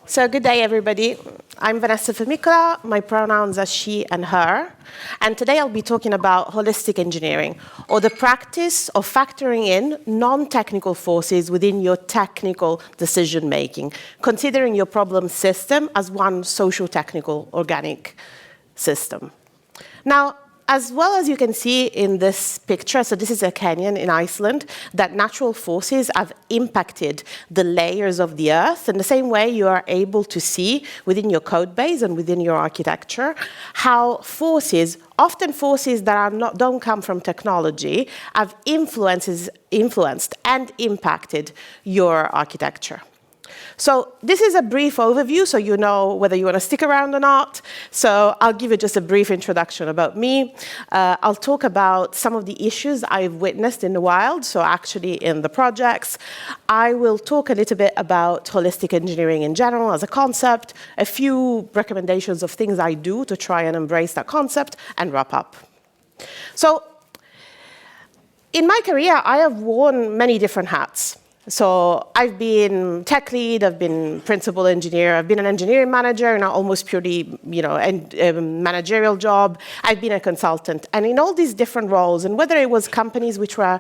So good day, everybody. I'm Vanessa Famicola. My pronouns are she and her. And today I'll be talking about holistic engineering, or the practice of factoring in non-technical forces within your technical decision-making, considering your problem system as one social-technical organic system. Now, as well as you can see in this picture, so this is a canyon in Iceland, that natural forces have impacted the layers of the earth in the same way you are able to see within your code base and within your architecture how forces, often forces that don't come from technology, have influenced and impacted your architecture. So this is a brief overview, so you know whether you want to stick around or not. So I'll give you just a brief introduction about me. I'll talk about some of the issues I've witnessed in the wild, so actually in the projects. I will talk a little bit about holistic engineering in general as a concept, a few recommendations of things I do to try and embrace that concept, and wrap up. So in my career, I have worn many different hats. So I've been tech lead, I've been principal engineer, I've been an engineering manager in an almost purely, managerial job. I've been a consultant, and in all these different roles, and whether it was companies which were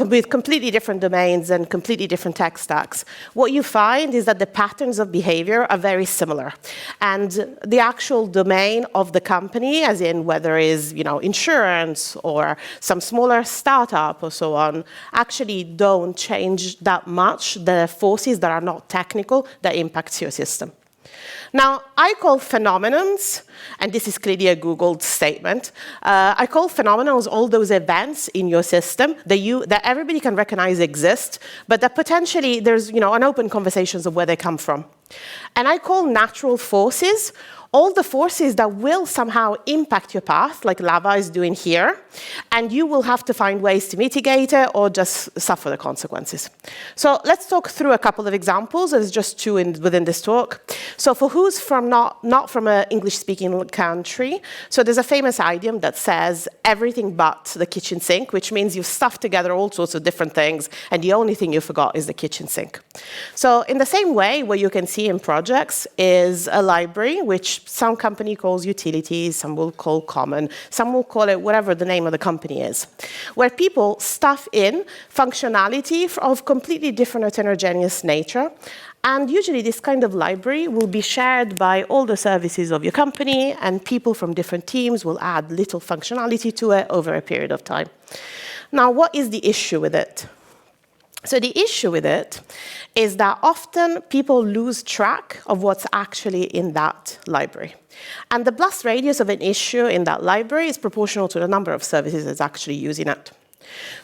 with completely different domains and completely different tech stacks, what you find is that the patterns of behavior are very similar, and the actual domain of the company, as in whether it is insurance or some smaller startup or so on, actually don't change that much the forces that are not technical that impacts your system. Now, I call phenomenons, and this is clearly a Googled statement, I call phenomenons all those events in your system that everybody can recognize exist, but that potentially there's an open conversations of where they come from. And I call natural forces all the forces that will somehow impact your path, like lava is doing here, and you will have to find ways to mitigate it or just suffer the consequences. So let's talk through a couple of examples. There's just two within this talk. So for who's from not from an English-speaking country, so there's a famous idiom that says everything but the kitchen sink, which means you've stuffed together all sorts of different things, and the only thing you forgot is the kitchen sink. So in the same way, what you can see in projects is a library, which some company calls utilities, some will call common, some will call it whatever the name of the company is, where people stuff in functionality of completely different heterogeneous nature. And usually this kind of library will be shared by all the services of your company, and people from different teams will add little functionality to it over a period of time. Now, what is the issue with it? So the issue with it is that often people lose track of what's actually in that library. And the blast radius of an issue in that library is proportional to the number of services that's actually using it.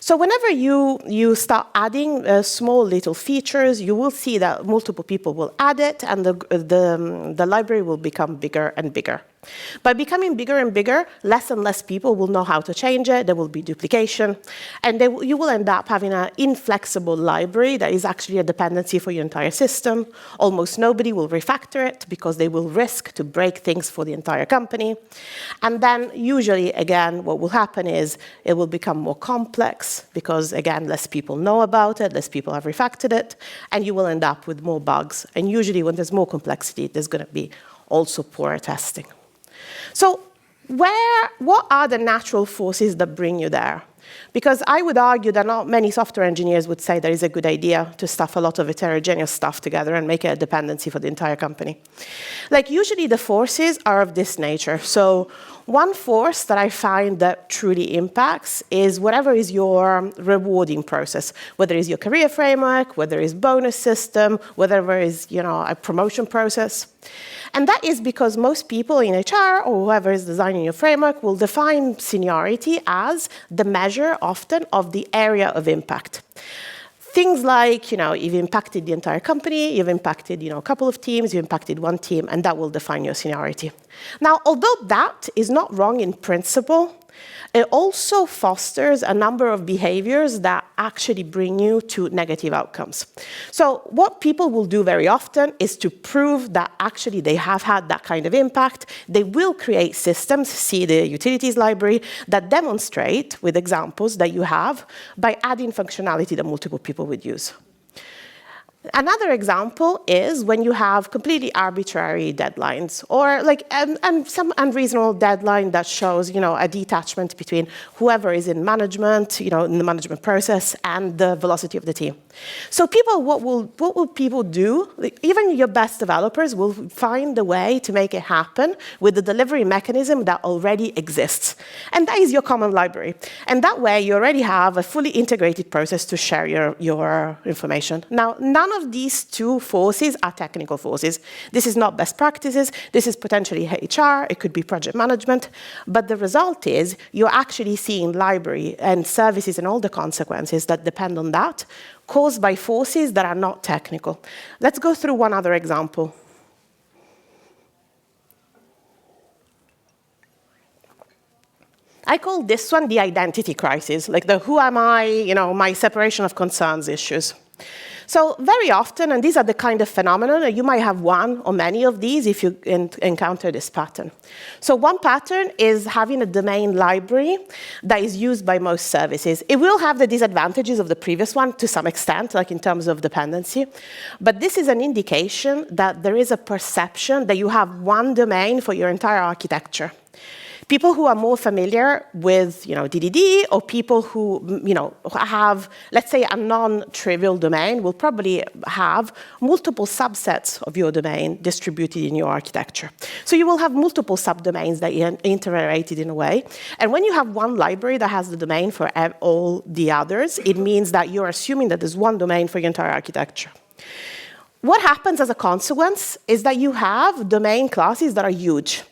So whenever you start adding small little features, you will see that multiple people will add it, and the library will become bigger and bigger. By becoming bigger and bigger, less and less people will know how to change it. There will be duplication, and you will end up having an inflexible library that is actually a dependency for your entire system. Almost nobody will refactor it because they will risk to break things for the entire company. And then usually, again, what will happen is it will become more complex because, again, less people know about it, less people have refactored it, and you will end up with more bugs. And usually when there's more complexity, there's going to be also poorer testing. So what are the natural forces that bring you there? Because I would argue that not many software engineers would say that it's a good idea to stuff a lot of heterogeneous stuff together and make it a dependency for the entire company. Like usually the forces are of this nature. So one force that I find that truly impacts is whatever is your rewarding process, whether it's your career framework, whether it's bonus system, whatever is a promotion process. And that is because most people in HR or whoever is designing your framework will define seniority as the measure often of the area of impact. Things like, you've impacted the entire company, you've impacted, a couple of teams, you've impacted one team, and that will define your seniority. Now, although that is not wrong in principle, it also fosters a number of behaviors that actually bring you to negative outcomes. So what people will do very often is to prove that actually they have had that kind of impact. They will create systems, see the utilities library, that demonstrate with examples that you have by adding functionality that multiple people would use. Another example is when you have completely arbitrary deadlines, or like and some unreasonable deadline that shows, a detachment between whoever is in management, in the management process, and the velocity of the team. So what will people do? Even your best developers will find a way to make it happen with the delivery mechanism that already exists, and that is your common library. And that way, you already have a fully integrated process to share your information. Now, none of these two forces are technical forces. This is not best practices. This is potentially HR. It could be project management. But the result is you're actually seeing library and services and all the consequences that depend on that, caused by forces that are not technical. Let's go through one other example. I call this one the identity crisis, like the who am I, my separation of concerns issues. So very often, and these are the kind of phenomena, you might have one or many of these if you encounter this pattern. So one pattern is having a domain library that is used by most services. It will have the disadvantages of the previous one to some extent, like in terms of dependency. But this is an indication that there is a perception that you have one domain for your entire architecture. People who are more familiar with, DDD, or people who, have, let's say, a non-trivial domain, will probably have multiple subsets of your domain distributed in your architecture. So you will have multiple subdomains that are interrelated in a way. And when you have one library that has the domain for all the others, it means that you're assuming that there's one domain for your entire architecture. What happens as a consequence is that you have domain classes that are huge,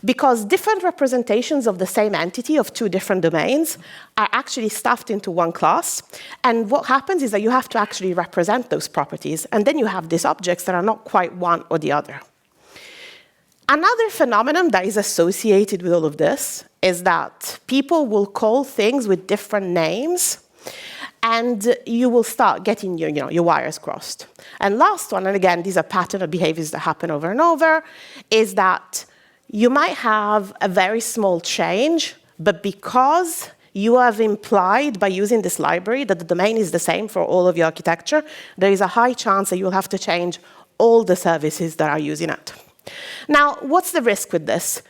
because different representations of the same entity of two different domains are actually stuffed into one class. And what happens is that you have to actually represent those properties. And then you have these objects that are not quite one or the other. Another phenomenon that is associated with all of this is that people will call things with different names, and you will start getting your wires crossed. And last one, and again, these are pattern of behaviors that happen over and over, is that you might have a very small change, but because you have implied by using this library that the domain is the same for all of your architecture, there is a high chance that you'll have to change all the services that are using it. Now, what's the risk with this?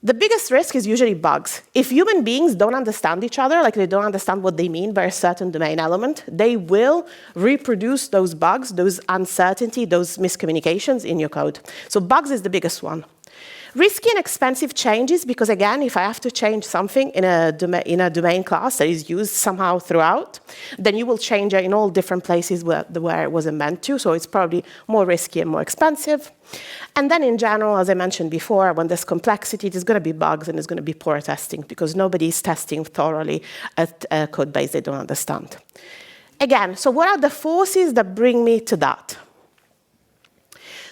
The biggest risk is usually bugs. If human beings don't understand each other, like they don't understand what they mean by a certain domain element, they will reproduce those bugs, those uncertainty, those miscommunications in your code. So bugs is the biggest one. Risky and expensive changes, because again, if I have to change something in a domain class that is used somehow throughout, then you will change it in all different places where it wasn't meant to, so it's probably more risky and more expensive. And then in general, as I mentioned before, when there's complexity, there's going to be bugs and there's going to be poor testing, because nobody's testing thoroughly at a code base they don't understand. Again, so what are the forces that bring me to that?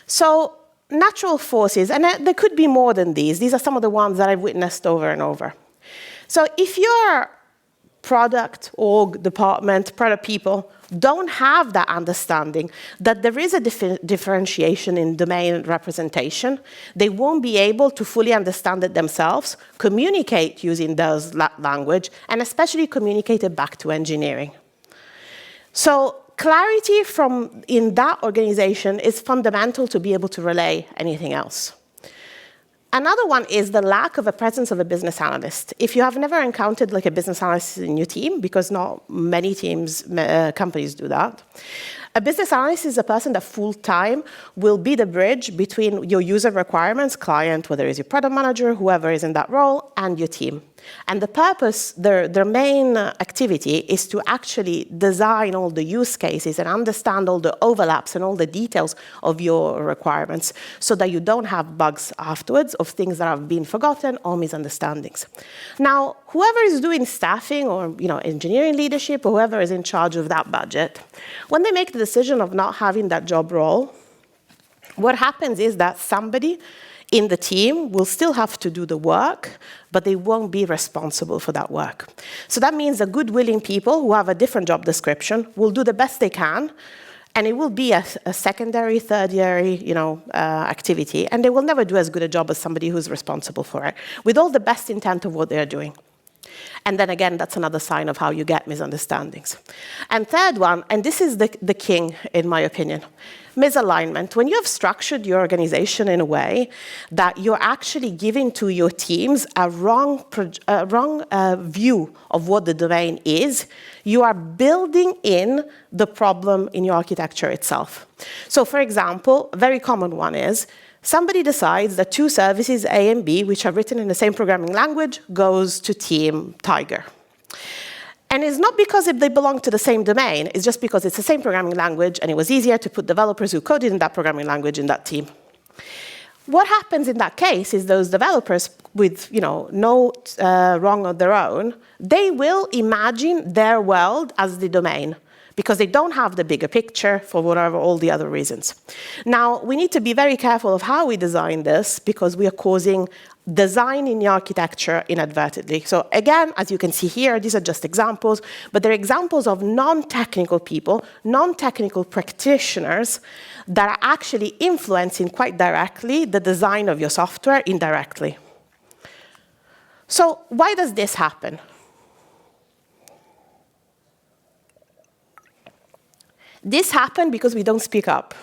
So natural forces, and there could be more than these. These are some of the ones that I've witnessed over and over. So if your product, org, department, product people don't have that understanding that there is a differentiation in domain representation, they won't be able to fully understand it themselves, communicate using those language, and especially communicate it back to engineering. So clarity in that organization is fundamental to be able to relay anything else. Another one is the lack of a presence of a business analyst. If you have never encountered like a business analyst in your team, because not many companies do that, a business analyst is a person that full-time will be the bridge between your user requirements, client, whether it's your product manager, whoever is in that role, and your team. And the purpose, their main activity is to actually design all the use cases and understand all the overlaps and all the details of your requirements so that you don't have bugs afterwards of things that have been forgotten or misunderstandings. Now, whoever is doing staffing or engineering leadership or whoever is in charge of that budget, when they make the decision of not having that job role, what happens is that somebody in the team will still have to do the work, but they won't be responsible for that work. So that means that good, willing people who have a different job description will do the best they can, and it will be a secondary, tertiary, activity, and they will never do as good a job as somebody who's responsible for it, with all the best intent of what they're doing. And then again, that's another sign of how you get misunderstandings. And third one, and this is the king, in my opinion, misalignment. When you have structured your organization in a way that you're actually giving to your teams a wrong view of what the domain is, you are building in the problem in your architecture itself. So for example, a very common one is, somebody decides that two services, A and B, which are written in the same programming language, goes to team Tiger. And it's not because they belong to the same domain, it's just because it's the same programming language and it was easier to put developers who coded in that programming language in that team. What happens in that case is those developers with no wrong of their own, they will imagine their world as the domain, because they don't have the bigger picture for whatever all the other reasons. Now, we need to be very careful of how we design this, because we are causing design in the architecture inadvertently. So again, as you can see here, these are just examples, but they're examples of non-technical people, non-technical practitioners that are actually influencing quite directly the design of your software indirectly. So why does this happen? This happened because we don't speak up.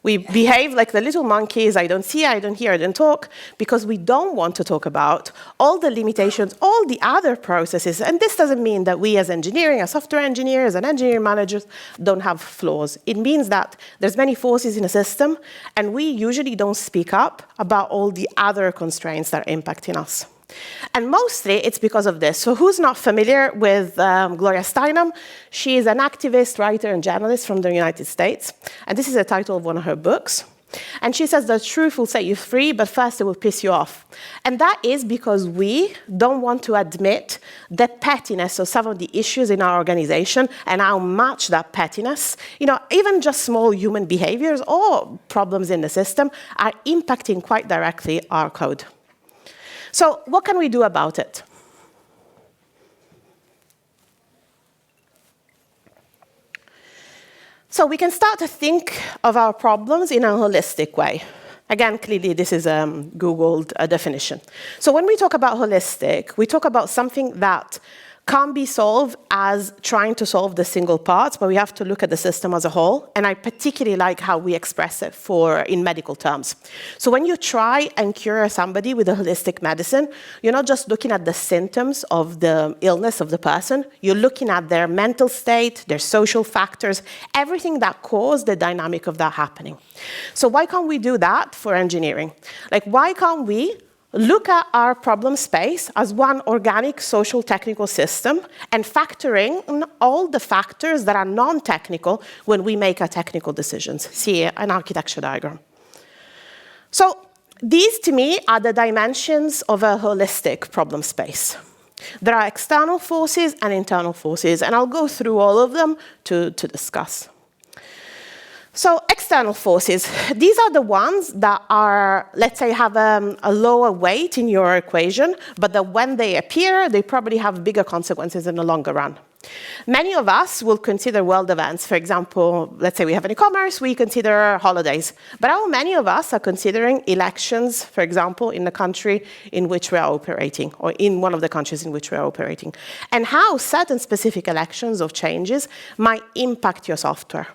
We behave like the little monkeys, I don't see, I don't hear, I don't talk, because we don't want to talk about all the limitations, all the other processes. And this doesn't mean that we as engineering, as software engineers and engineering managers don't have flaws. It means that there's many forces in a system, and we usually don't speak up about all the other constraints that are impacting us. And mostly it's because of this. So who's not familiar with Gloria Steinem? She is an activist, writer, and journalist from the United States. And this is the title of one of her books. And she says, the truth will set you free, but first it will piss you off. And that is because we don't want to admit the pettiness of some of the issues in our organization and how much that pettiness, even just small human behaviors or problems in the system are impacting quite directly our code. So what can we do about it? So we can start to think of our problems in a holistic way. Again, clearly this is a Googled definition. So when we talk about holistic, we talk about something that can't be solved as trying to solve the single parts, but we have to look at the system as a whole. And I particularly like how we express it in medical terms. So when you try and cure somebody with a holistic medicine, you're not just looking at the symptoms of the illness of the person, you're looking at their mental state, their social factors, everything that caused the dynamic of that happening. So why can't we do that for engineering? Like, why can't we look at our problem space as one organic social technical system and factoring in all the factors that are non-technical when we make our technical decisions? See an architecture diagram. So these, to me, are the dimensions of a holistic problem space. There are external forces and internal forces, and I'll go through all of them to discuss. So external forces, these are the ones that are, let's say, have a lower weight in your equation, but that when they appear, they probably have bigger consequences in the longer run. Many of us will consider world events. For example, let's say we have an e-commerce, we consider holidays. But how many of us are considering elections, for example, in the country in which we are operating, or in one of the countries in which we are operating? And how certain specific elections or changes might impact your software.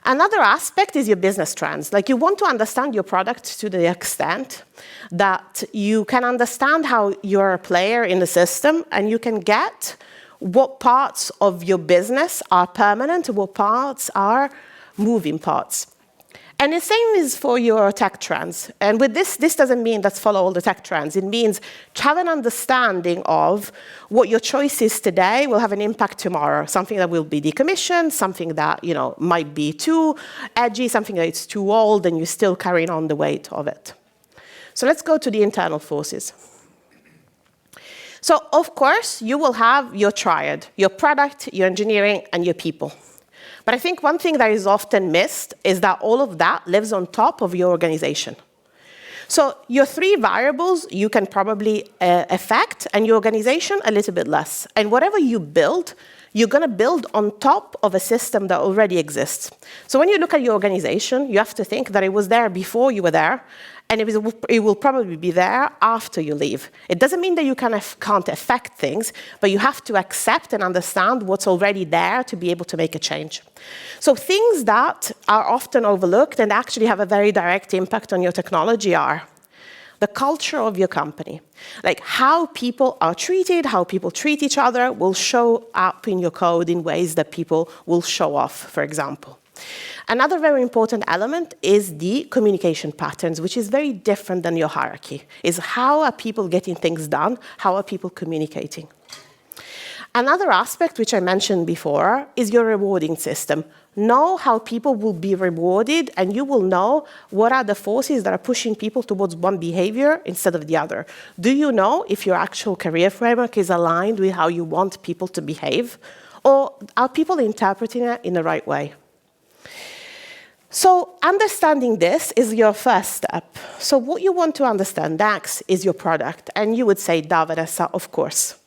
Another aspect is your business trends. Like, you want to understand your product to the extent that you can understand how you're a player in the system and you can get what parts of your business are permanent, what parts are moving parts. And the same is for your tech trends. And with this doesn't mean let's follow all the tech trends. It means to have an understanding of what your choice is today will have an impact tomorrow. Something that will be decommissioned, something that might be too edgy, something that's too old, and you're still carrying on the weight of it. So let's go to the internal forces. So of course, you will have your triad, your product, your engineering, and your people. But I think one thing that is often missed is that all of that lives on top of your organization. So your three variables you can probably affect, and your organization a little bit less. And whatever you build, you're going to build on top of a system that already exists. So when you look at your organization, you have to think that it was there before you were there, And it will probably be there after you leave. It doesn't mean that you can't affect things, but you have to accept and understand what's already there to be able to make a change. So things that are often overlooked and actually have a very direct impact on your technology are the culture of your company. Like how people are treated, how people treat each other will show up in your code in ways that people will show off, for example. Another very important element is the communication patterns, which is very different than your hierarchy. Is how are people getting things done? How are people communicating? Another aspect, which I mentioned before, is your rewarding system. Know how people will be rewarded, and you will know what are the forces that are pushing people towards one behavior instead of the other. Do you know if your actual career framework is aligned with how you want people to behave? Or are people interpreting it in the right way? So understanding this is your first step. So what you want to understand next is your product. And you would say, da, Vanessa, of course.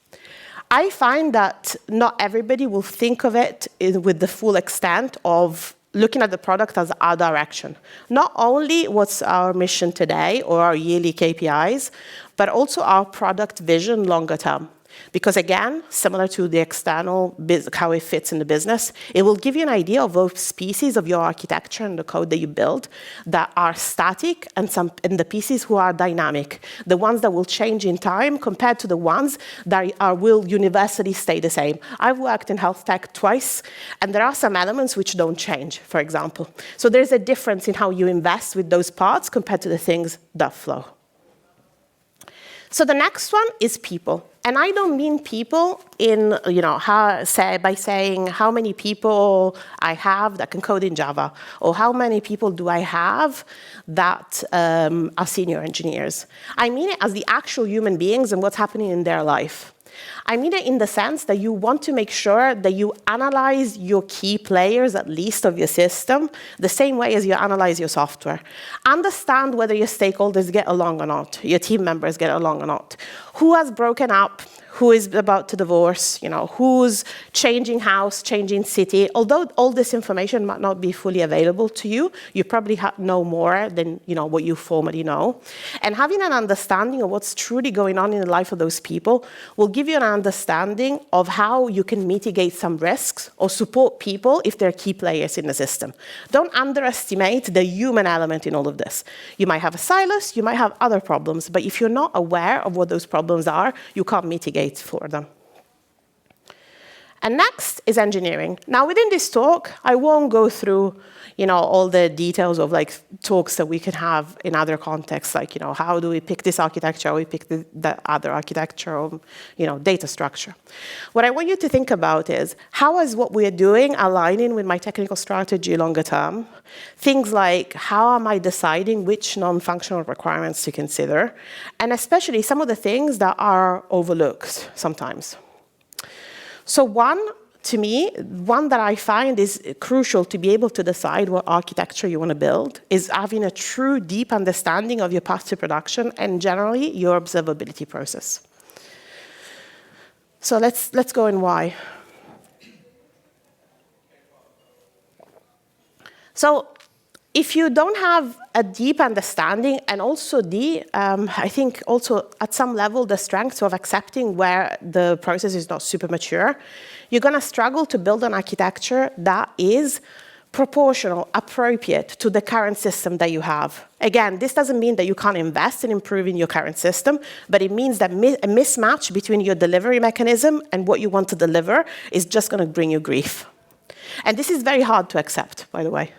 I find that not everybody will think of it with the full extent of looking at the product as our direction. Not only what's our mission today or our yearly KPIs, but also our product vision longer term. Because again, similar to the external, how it fits in the business, it will give you an idea of those pieces of your architecture and the code that you build that are static and the pieces who are dynamic, the ones that will change in time compared to the ones that will universally stay the same. I've worked in health tech twice, and there are some elements which don't change, for example. So there's a difference in how you invest with those parts compared to the things that flow. So the next one is people. And I don't mean people in, by saying how many people I have that can code in Java, or how many people do I have that are senior engineers. I mean it as the actual human beings and what's happening in their life. I mean it in the sense that you want to make sure that you analyze your key players, at least of your system, the same way as you analyze your software. Understand whether your stakeholders get along or not, your team members get along or not. Who has broken up? Who is about to divorce, who's changing house, changing city. Although all this information might not be fully available to you, you probably know more than what you formerly know. And having an understanding of what's truly going on in the life of those people will give you an understanding of how you can mitigate some risks or support people if they're key players in the system. Don't underestimate the human element in all of this. You might have a silos, you might have other problems, but if you're not aware of what those problems are, you can't mitigate for them. And next is engineering. Now, within this talk, I won't go through, all the details of talks that we could have in other contexts, how do we pick this architecture, or we pick the other architecture, or data structure. What I want you to think about is how is what we are doing aligning with my technical strategy longer term? Things like how am I deciding which non-functional requirements to consider, and especially some of the things that are overlooked sometimes. So one that I find is crucial to be able to decide what architecture you want to build is having a true deep understanding of your path to production and generally your observability process. So let's go in why. So if you don't have a deep understanding and also I think also at some level the strength of accepting where the process is not super mature, you're going to struggle to build an architecture that is proportional, appropriate to the current system that you have. Again, this doesn't mean that you can't invest in improving your current system, but it means that a mismatch between your delivery mechanism and what you want to deliver is just going to bring you grief. And this is very hard to accept, by the way.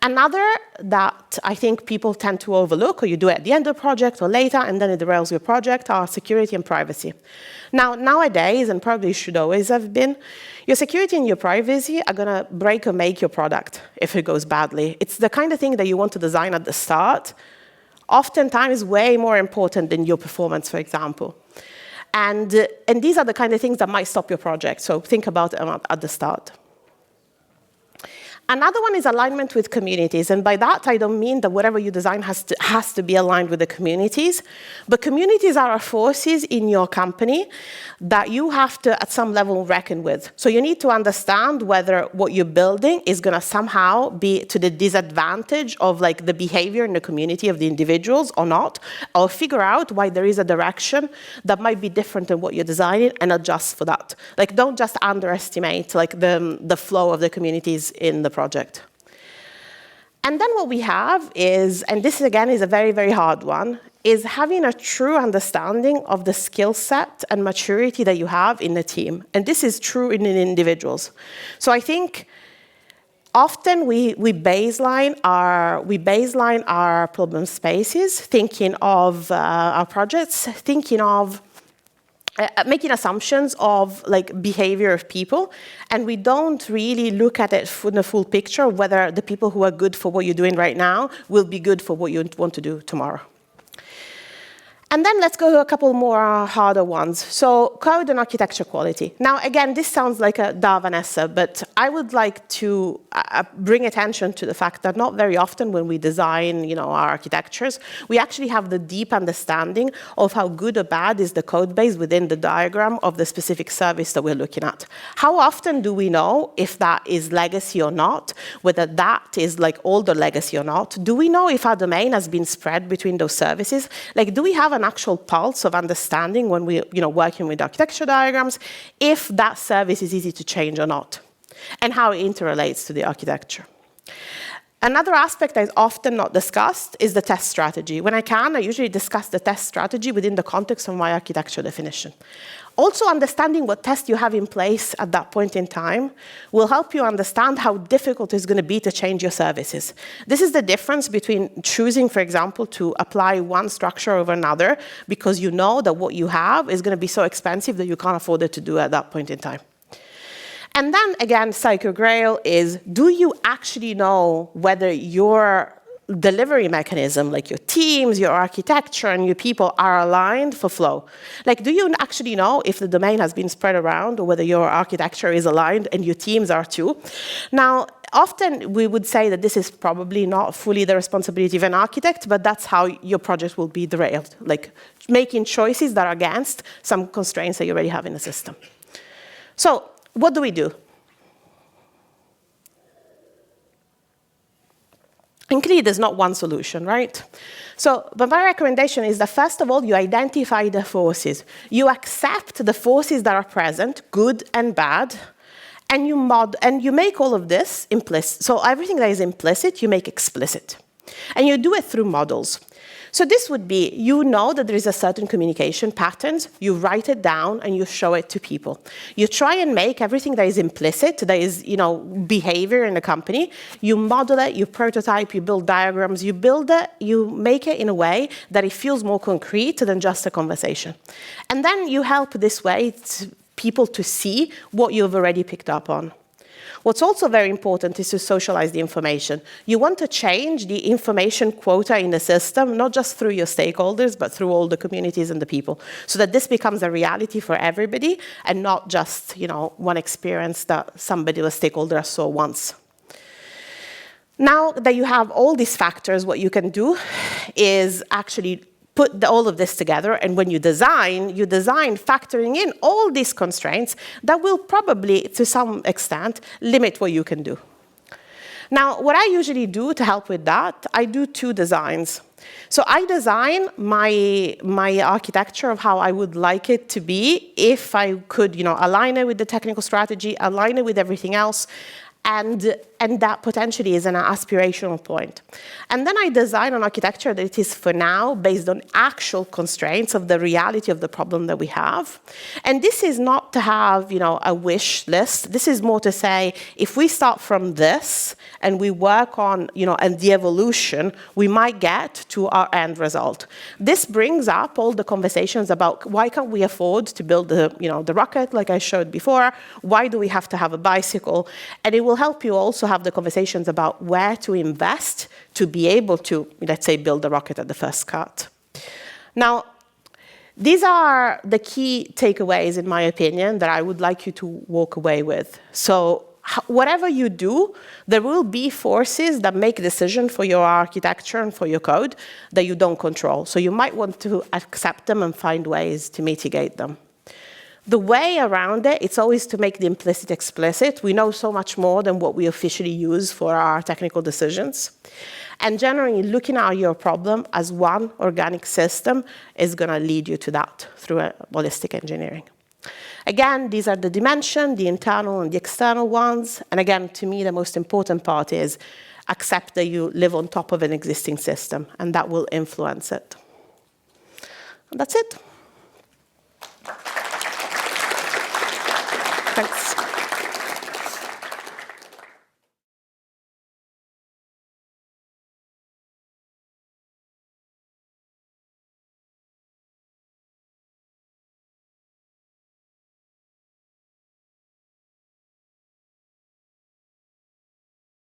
Another that I think people tend to overlook, or you do it at the end of the project or later, and then it derails your project, are security and privacy. Now, nowadays, and probably should always have been, your security and your privacy are going to break or make your product if it goes badly. It's the kind of thing that you want to design at the start, oftentimes way more important than your performance, for example. And these are the kind of things that might stop your project, so think about them at the start. Another one is alignment with communities. And by that, I don't mean that whatever you design has to be aligned with the communities. But communities are forces in your company that you have to, at some level, reckon with. So you need to understand whether what you're building is going to somehow be to the disadvantage of like the behavior in the community of the individuals or not, or figure out why there is a direction that might be different than what you're designing and adjust for that. Like, don't just underestimate like the flow of the communities in the project. And then what we have is, and this again is a very, very hard one, is having a true understanding of the skill set and maturity that you have in the team. And this is true in individuals. So I think often we baseline our problem spaces, thinking of our projects, thinking of making assumptions of like behavior of people, and we don't really look at it in the full picture of whether the people who are good for what you're doing right now will be good for what you want to do tomorrow. And then let's go to a couple more harder ones. So code and architecture quality. Now, again, this sounds like a da Vanessa, but I would like to bring attention to the fact that not very often when we design, our architectures, we actually have the deep understanding of how good or bad is the code base within the diagram of the specific service that we're looking at. How often do we know if that is legacy or not, whether that is like older legacy or not? Do we know if our domain has been spread between those services? Like, do we have an actual pulse of understanding when we're working with architecture diagrams, if that service is easy to change or not, and how it interrelates to the architecture. Another aspect that is often not discussed is the test strategy. When I can, I usually discuss the test strategy within the context of my architecture definition. Also, understanding what test you have in place at that point in time will help you understand how difficult it's going to be to change your services. This is the difference between choosing, for example, to apply one structure over another because you know that what you have is going to be so expensive that you can't afford it to do at that point in time. And then, again, Psycho Grail is, do you actually know whether your delivery mechanism, like your teams, your architecture, and your people are aligned for flow? Like, do you actually know if the domain has been spread around or whether your architecture is aligned and your teams are too? Now, often we would say that this is probably not fully the responsibility of an architect, but that's how your project will be derailed, like making choices that are against some constraints that you already have in the system. So, what do we do? And clearly, there's not one solution, right? But my recommendation is that, first of all, you identify the forces. You accept the forces that are present, good and bad, and you make all of this implicit. So everything that is implicit, you make explicit. And you do it through models. So this would be, you know that there is a certain communication patterns, you write it down and you show it to people. You try and make everything that is implicit, that is, behavior in the company, you model it, you prototype, you build diagrams, you build it, you make it in a way that it feels more concrete than just a conversation. And then you help this way people to see what you've already picked up on. What's also very important is to socialize the information. You want to change the information quota in the system, not just through your stakeholders, but through all the communities and the people, so that this becomes a reality for everybody and not just, one experience that somebody, a stakeholder, saw once. Now that you have all these factors, what you can do is actually put all of this together, and when you design factoring in all these constraints that will probably, to some extent, limit what you can do. Now, what I usually do to help with that, I do two designs. So I design my architecture of how I would like it to be if I could, align it with the technical strategy, align it with everything else, and that potentially is an aspirational point. And then I design an architecture that it is, for now, based on actual constraints of the reality of the problem that we have. And this is not to have, a wish list. This is more to say, if we start from this and we work on, and the evolution, we might get to our end result. This brings up all the conversations about why can't we afford to build the rocket, like I showed before? Why do we have to have a bicycle? And it will help you also have the conversations about where to invest to be able to, let's say, build the rocket at the first cut. Now, these are the key takeaways, in my opinion, that I would like you to walk away with. So whatever you do, there will be forces that make decisions for your architecture and for your code that you don't control. So you might want to accept them and find ways to mitigate them. The way around it, it's always to make the implicit explicit. We know so much more than what we officially use for our technical decisions. And generally, looking at your problem as one organic system is going to lead you to that through holistic engineering. Again, these are the dimensions, the internal and the external ones. And again, to me, the most important part is accept that you live on top of an existing system, and that will influence it. And that's it. Thanks.